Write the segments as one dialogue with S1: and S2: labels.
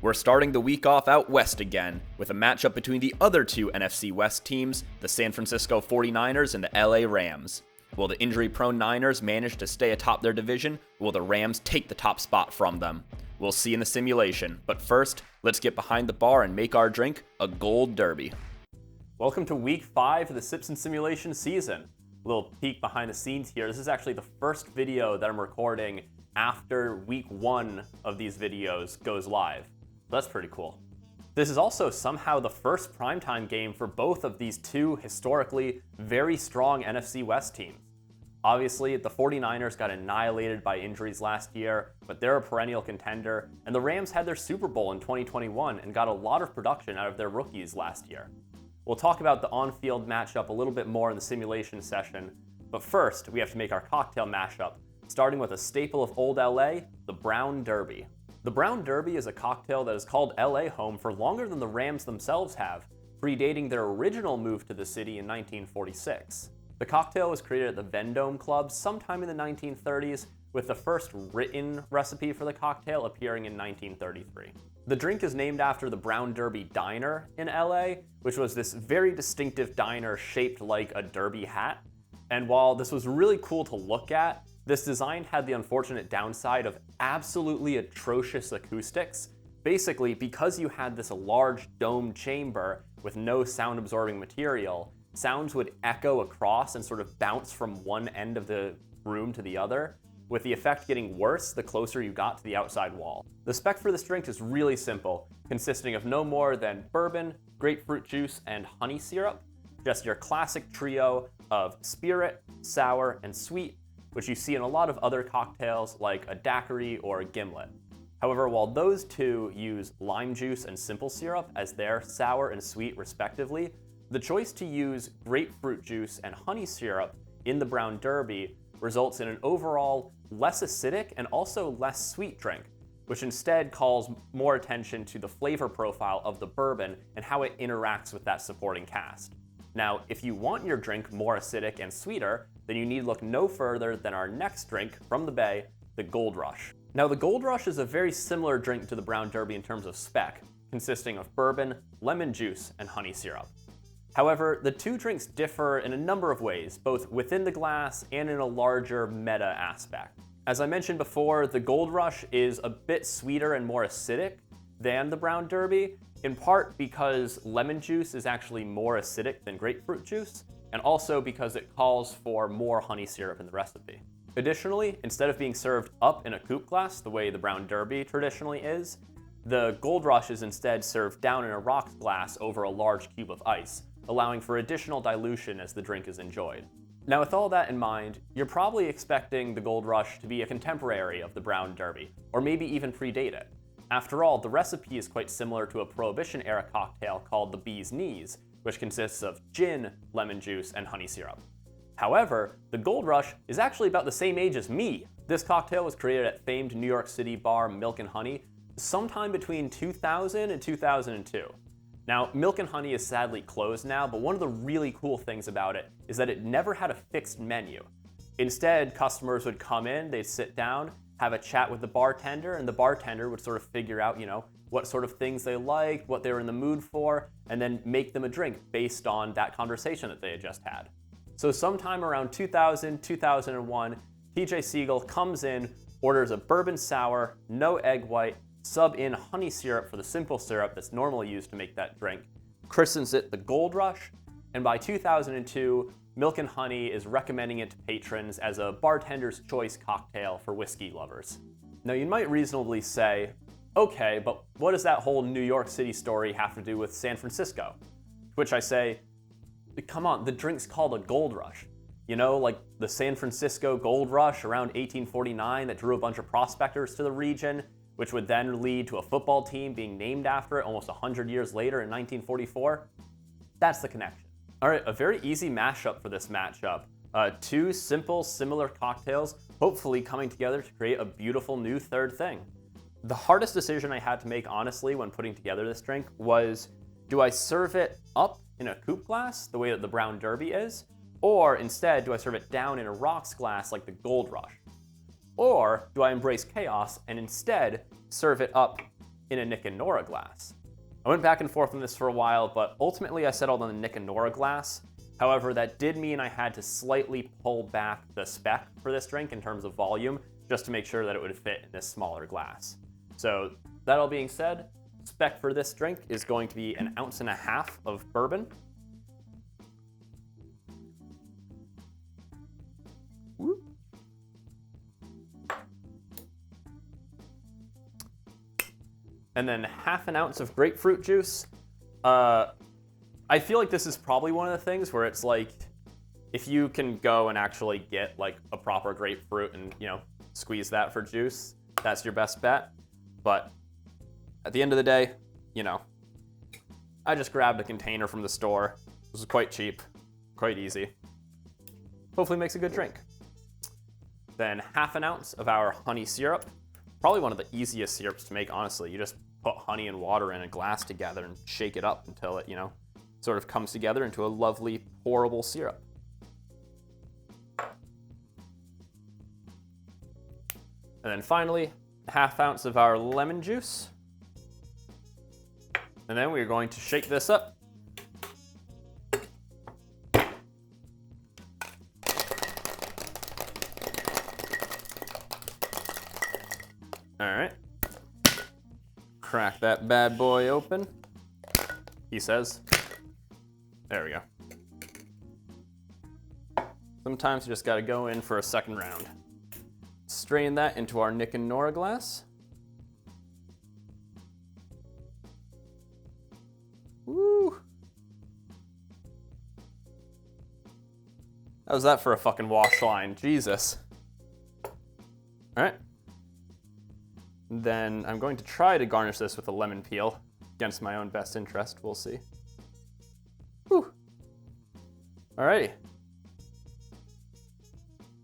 S1: We're starting the week off out west again, with a matchup between the other two NFC West teams, the San Francisco 49ers and the LA Rams. Will the injury-prone Niners manage to stay atop their division, or will the Rams take the top spot from them? We'll see in the simulation, but first, let's get behind the bar and make our drink a Gold Derby.
S2: Welcome to Week 5 of the Sips and Simulation season. A little peek behind the scenes here. This is actually the first video that I'm recording after Week 1 of these videos goes live. That's pretty cool. This is also somehow the first primetime game for both of these two historically very strong NFC West teams. Obviously, the 49ers got annihilated by injuries last year, but they're a perennial contender, and the Rams had their Super Bowl in 2021 and got a lot of production out of their rookies last year. We'll talk about the on-field matchup a little bit more in the simulation session, but first, we have to make our cocktail mashup, starting with a staple of Old LA, the Brown Derby. The Brown Derby is a cocktail that has called LA home for longer than the Rams themselves have, predating their original move to the city in 1946. The cocktail was created at the Vendome Club sometime in the 1930s, with the first written recipe for the cocktail appearing in 1933. The drink is named after the Brown Derby Diner in LA, which was this very distinctive diner shaped like a derby hat. And while this was really cool to look at, this design had the unfortunate downside of absolutely atrocious acoustics. Basically, because you had this large domed chamber with no sound-absorbing material, sounds would echo across and sort of bounce from one end of the room to the other, with the effect getting worse the closer you got to the outside wall. The spec for this drink is really simple, consisting of no more than bourbon, grapefruit juice, and honey syrup, just your classic trio of spirit, sour, and sweet, which you see in a lot of other cocktails like a daiquiri or a gimlet. However, while those two use lime juice and simple syrup as their sour and sweet respectively, the choice to use grapefruit juice and honey syrup in the Brown Derby results in an overall less acidic and also less sweet drink, which instead calls more attention to the flavor profile of the bourbon and how it interacts with that supporting cast. Now, if you want your drink more acidic and sweeter, then you need look no further than our next drink from the Bay, the Gold Rush. Now, the Gold Rush is a very similar drink to the Brown Derby in terms of spec, consisting of bourbon, lemon juice, and honey syrup. However, the two drinks differ in a number of ways, both within the glass and in a larger meta aspect. As I mentioned before, the Gold Rush is a bit sweeter and more acidic than the Brown Derby, in part because lemon juice is actually more acidic than grapefruit juice, and also because it calls for more honey syrup in the recipe. Additionally, instead of being served up in a coupe glass the way the Brown Derby traditionally is, the Gold Rush is instead served down in a rocks glass over a large cube of ice, allowing for additional dilution as the drink is enjoyed. Now, with all that in mind, you're probably expecting the Gold Rush to be a contemporary of the Brown Derby, or maybe even predate it. After all, the recipe is quite similar to a Prohibition-era cocktail called the Bee's Knees, which consists of gin, lemon juice, and honey syrup. However, the Gold Rush is actually about the same age as me. This cocktail was created at famed New York City bar Milk and Honey sometime between 2000 and 2002. Now, Milk and Honey is sadly closed now, but one of the really cool things about it is that it never had a fixed menu. Instead, customers would come in, they'd sit down, have a chat with the bartender, and the bartender would sort of figure out, what sort of things they liked, what they were in the mood for, and then make them a drink based on that conversation that they had just had. So sometime around 2000, 2001, TJ Siegel comes in, orders a bourbon sour, no egg white, sub in honey syrup for the simple syrup that's normally used to make that drink, christens it the Gold Rush, and by 2002, Milk and Honey is recommending it to patrons as a bartender's choice cocktail for whiskey lovers. Now, you might reasonably say, okay, but what does that whole New York City story have to do with San Francisco? To which I say, come on, the drink's called a Gold Rush. Like the San Francisco Gold Rush around 1849 that drew a bunch of prospectors to the region, which would then lead to a football team being named after it almost 100 years later in 1944. That's the connection. All right, a very easy mashup for this matchup. Two simple, similar cocktails, hopefully coming together to create a beautiful new third thing. The hardest decision I had to make, honestly, when putting together this drink was, do I serve it up in a coupe glass, the way that the Brown Derby is? Or instead, do I serve it down in a rocks glass like the Gold Rush? Or do I embrace chaos and instead serve it up in a Nick Nora glass. I went back and forth on this for a while, but ultimately I settled on the Nick Nora glass. However, that did mean I had to slightly pull back the spec for this drink in terms of volume, just to make sure that it would fit in this smaller glass. So that all being said, spec for this drink is going to be 1.5 ounces of bourbon. Woo. And then 1/2 ounce of grapefruit juice. I feel like this is probably one of the things where it's like, if you can go and actually get like a proper grapefruit and, you know, squeeze that for juice, that's your best bet. But at the end of the day, you know, I just grabbed a container from the store. This is quite cheap, quite easy. Hopefully makes a good drink. Then 1/2 ounce of our honey syrup. Probably one of the easiest syrups to make, honestly. You just put honey and water in a glass together and shake it up until it, you know, sort of comes together into a lovely, pourable syrup. And then finally, 1/2 ounce of our lemon juice. And then we're going to shake this up. All right. Crack that bad boy open, he says. There we go. Sometimes you just gotta go in for a second round. Strain that into our Nick Nora glass. Woo! How's that for a fucking wash line? Jesus. All right. Then I'm going to try to garnish this with a lemon peel against my own best interest. We'll see. Whew. Alrighty.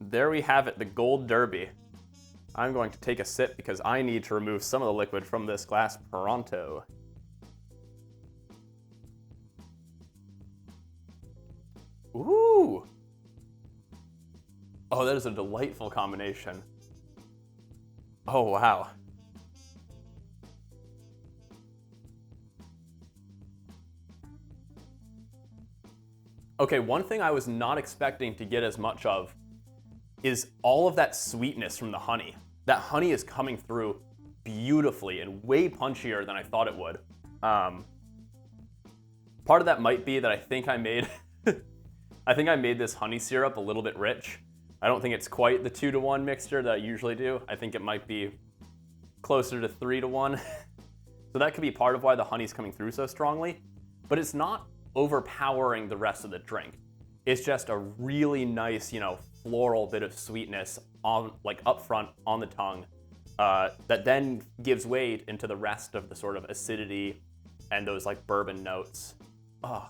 S2: There we have it, the Gold Derby. I'm going to take a sip because I need to remove some of the liquid from this glass pronto. Ooh! Oh, that is a delightful combination. Oh, wow. Okay, one thing I was not expecting to get as much of is all of that sweetness from the honey. That honey is coming through beautifully and way punchier than I thought it would. Part of that might be that I think I made this honey syrup a little bit rich. I don't think it's quite the 2-to-1 mixture that I usually do. I think it might be closer to 3-to-1. So that could be part of why the honey's coming through so strongly, but it's not overpowering the rest of the drink. It's just a really nice, you know, floral bit of sweetness on, like, up front on the tongue, that then gives weight into the rest of the sort of acidity and those like bourbon notes. Oh.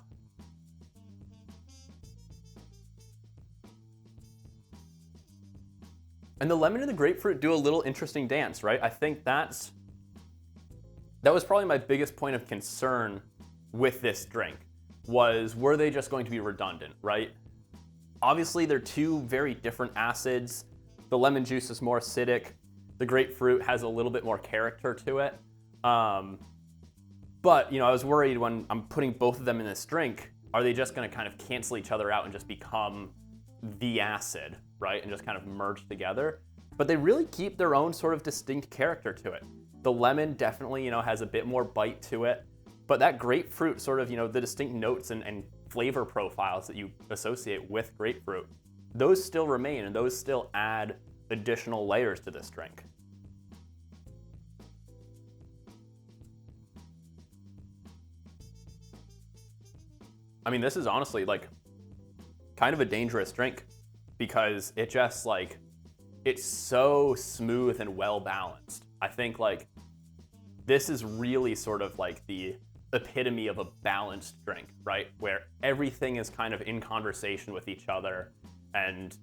S2: And the lemon and the grapefruit do a little interesting dance, right? I think that was probably my biggest point of concern with this drink, was were they just going to be redundant, right? Obviously, they're two very different acids. The lemon juice is more acidic. The grapefruit has a little bit more character to it. But, you know, I was worried when I'm putting both of them in this drink, are they just going to kind of cancel each other out and just become the acid, right? And just kind of merge together. But they really keep their own sort of distinct character to it. The lemon definitely, you know, has a bit more bite to it. But that grapefruit sort of, you know, the distinct notes and flavor profiles that you associate with grapefruit, those still remain and those still add additional layers to this drink. I mean, this is honestly like kind of a dangerous drink because it just like, it's so smooth and well balanced. I think like this is really sort of like the epitome of a balanced drink, right? Where everything is kind of in conversation with each other and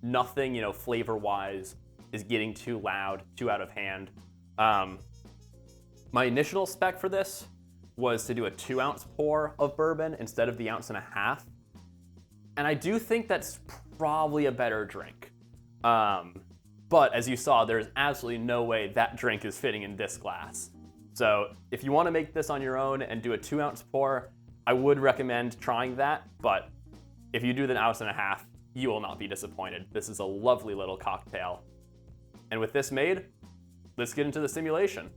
S2: nothing, you know, flavor-wise is getting too loud, too out of hand. My initial spec for this was to do a 2-ounce pour of bourbon instead of the 1.5 ounces. And I do think that's probably a better drink. But as you saw, there's absolutely no way that drink is fitting in this glass. So if you want to make this on your own and do a 2-ounce pour, I would recommend trying that. But if you do the 1.5 ounces, you will not be disappointed. This is a lovely little cocktail. And with this made, let's get into the simulation.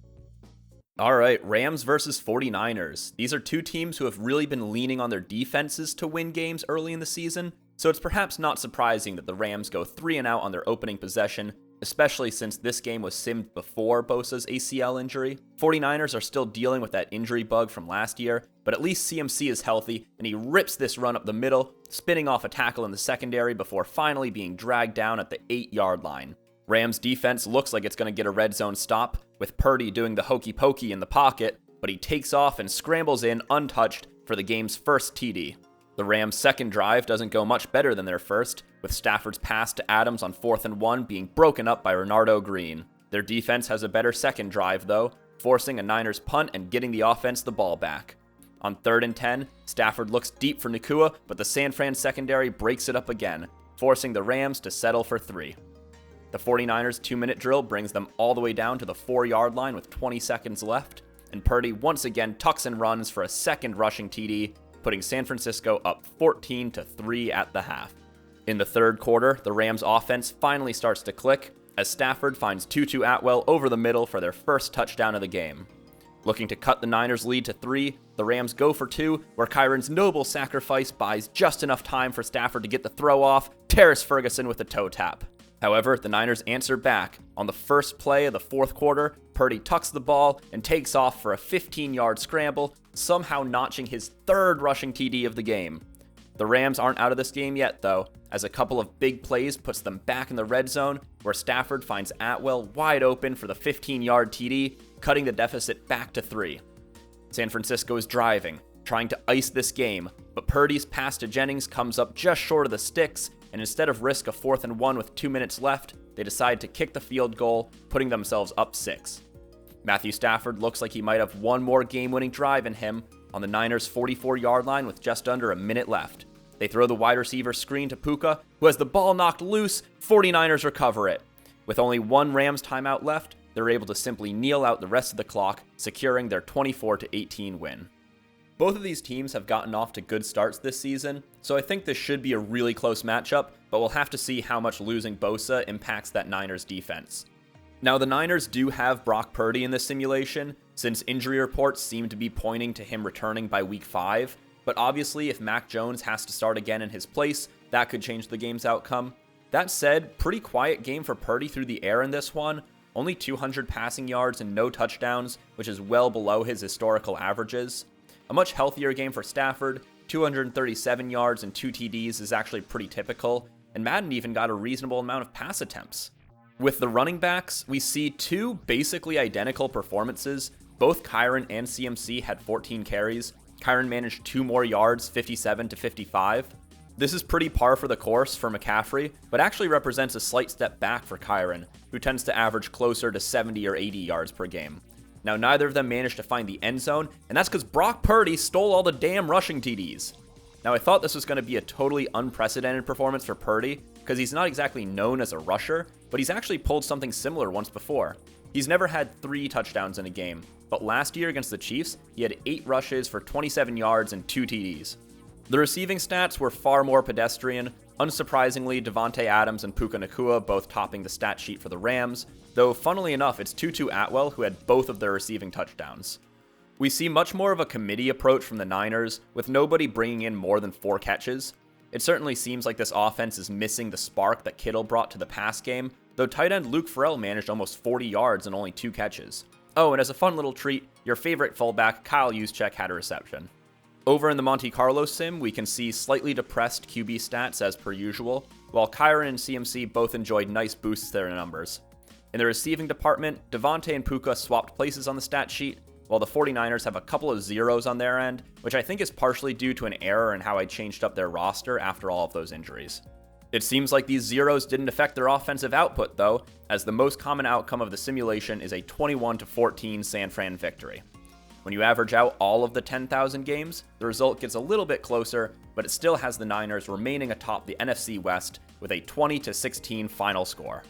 S1: All right, Rams versus 49ers. These are two teams who have really been leaning on their defenses to win games early in the season, so it's perhaps not surprising that the Rams go 3-and-out on their opening possession, especially since this game was simmed before Bosa's ACL injury. 49ers are still dealing with that injury bug from last year, but at least CMC is healthy, and he rips this run up the middle, spinning off a tackle in the secondary before finally being dragged down at the 8-yard line. Rams defense looks like it's going to get a red zone stop, with Purdy doing the hokey pokey in the pocket, but he takes off and scrambles in untouched for the game's first TD. The Rams' second drive doesn't go much better than their first, with Stafford's pass to Adams on 4th and 1 being broken up by Renardo Green. Their defense has a better second drive though, forcing a Niners punt and getting the offense the ball back. On 3rd and 10, Stafford looks deep for Nacua, but the San Fran secondary breaks it up again, forcing the Rams to settle for 3. The 49ers' 2-minute drill brings them all the way down to the 4-yard line with 20 seconds left, and Purdy once again tucks and runs for a second rushing TD, putting San Francisco up 14-3 at the half. In the third quarter, the Rams' offense finally starts to click, as Stafford finds Tutu Atwell over the middle for their first touchdown of the game. Looking to cut the Niners' lead to 3, the Rams go for 2, where Kyron's noble sacrifice buys just enough time for Stafford to get the throw off, tears Ferguson with a toe tap. However, the Niners answer back. On the first play of the fourth quarter, Purdy tucks the ball and takes off for a 15-yard scramble, somehow notching his 3rd rushing TD of the game. The Rams aren't out of this game yet, though, as a couple of big plays puts them back in the red zone, where Stafford finds Atwell wide open for the 15-yard TD, cutting the deficit back to 3. San Francisco is driving, trying to ice this game, but Purdy's pass to Jennings comes up just short of the sticks, and instead of risk a 4th and 1 with 2 minutes left, they decide to kick the field goal, putting themselves up 6. Matthew Stafford looks like he might have one more game-winning drive in him on the Niners' 44-yard line with just under a minute left. They throw the wide receiver screen to Puka, who has the ball knocked loose. 49ers recover it. With only one Rams timeout left, they're able to simply kneel out the rest of the clock, securing their 24-18 win. Both of these teams have gotten off to good starts this season, so I think this should be a really close matchup, but we'll have to see how much losing Bosa impacts that Niners defense. Now, the Niners do have Brock Purdy in this simulation, since injury reports seem to be pointing to him returning by week 5, but obviously if Mac Jones has to start again in his place, that could change the game's outcome. That said, pretty quiet game for Purdy through the air in this one, only 200 passing yards and no touchdowns, which is well below his historical averages. A much healthier game for Stafford, 237 yards and 2 TDs is actually pretty typical, and Madden even got a reasonable amount of pass attempts. With the running backs, we see 2 basically identical performances. Both Kyron and CMC had 14 carries. Kyron managed 2 more yards, 57-55. This is pretty par for the course for McCaffrey, but actually represents a slight step back for Kyron, who tends to average closer to 70 or 80 yards per game. Now, neither of them managed to find the end zone, and that's because Brock Purdy stole all the damn rushing TDs. Now, I thought this was going to be a totally unprecedented performance for Purdy, because he's not exactly known as a rusher, but he's actually pulled something similar once before. He's never had 3 touchdowns in a game, but last year against the Chiefs, he had 8 rushes for 27 yards and 2 TDs. The receiving stats were far more pedestrian. Unsurprisingly, Devontae Adams and Puka Nacua both topping the stat sheet for the Rams, though funnily enough, it's Tutu Atwell who had both of their receiving touchdowns. We see much more of a committee approach from the Niners, with nobody bringing in more than 4 catches. It certainly seems like this offense is missing the spark that Kittle brought to the pass game, though tight end Luke Farrell managed almost 40 yards and only 2 catches. Oh, and as a fun little treat, your favorite fullback Kyle Juszczyk had a reception. Over in the Monte Carlo sim, we can see slightly depressed QB stats as per usual, while Kyron and CMC both enjoyed nice boosts to their numbers. In the receiving department, Devontae and Puka swapped places on the stat sheet, while the 49ers have a couple of zeros on their end, which I think is partially due to an error in how I changed up their roster after all of those injuries. It seems like these zeros didn't affect their offensive output though, as the most common outcome of the simulation is a 21-14 San Fran victory. When you average out all of the 10,000 games, the result gets a little bit closer, but it still has the Niners remaining atop the NFC West with a 20-16 final score.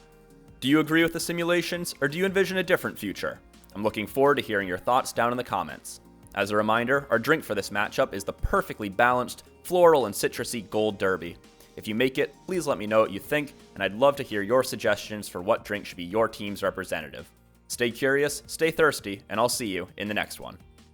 S1: Do you agree with the simulations, or do you envision a different future? I'm looking forward to hearing your thoughts down in the comments. As a reminder, our drink for this matchup is the perfectly balanced, floral and citrusy Gold Derby. If you make it, please let me know what you think, and I'd love to hear your suggestions for what drink should be your team's representative. Stay curious, stay thirsty, and I'll see you in the next one.